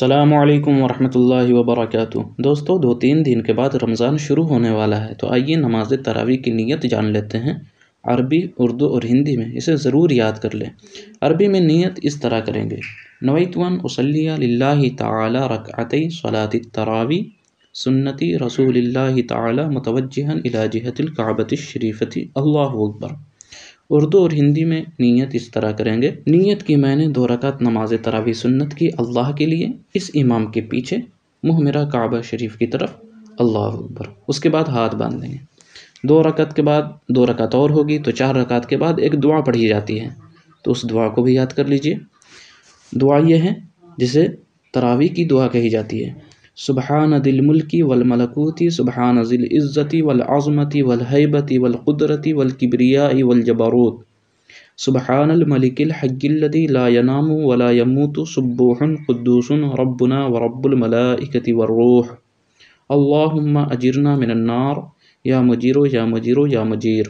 السلام علیکم ورحمۃ اللہ وبرکاتہ۔ دوستو 2-3 دن کے بعد رمضان شروع ہونے والا ہے، تو آئیے نماز تراویح کی نیت جان لیتے ہیں۔ عربی، اردو اور ہندی میں اسے ضرور یاد کر لیں۔ عربی میں نیت اس طرح کریں گے: نویت ان اصلی للہ تعالی رکعتي صلاۃ التراویح سنتی رسول اللہ تعالی متوجہا الی جہۃ الکعبۃ الشریفۃ اللہ اکبر۔ اردو اور ہندی میں نیت اس طرح کریں گے: نیت کی میں نے 2 رکعت نماز تراویح سنت کی اللہ کے لیے، اس امام کے پیچھے، منہ میرا کعبہ شریف کی طرف، اللہ اکبر۔ اس کے بعد ہاتھ باندھ دیں گے۔ 2 رکعت کے بعد 2 رکعت اور ہوگی تو 4 رکعت کے بعد ایک دعا پڑھی جاتی ہے، تو اس دعا کو بھی یاد کر لیجئے۔ دعا یہ ہے جسے تراویح کی دعا کہی جاتی ہے: سبحان ذی الملک والملکوت سبحان ذی العزت والعظمت والہیبت والقدرت والکبریاء والجبروت سبحان الملک الحی الذی لا ینام ولا یموت سبوح قدوس ربنا ورب الملائکۃ والروح اللہم اجرنا من النار یا مجیر یا مجیر یا مجیر۔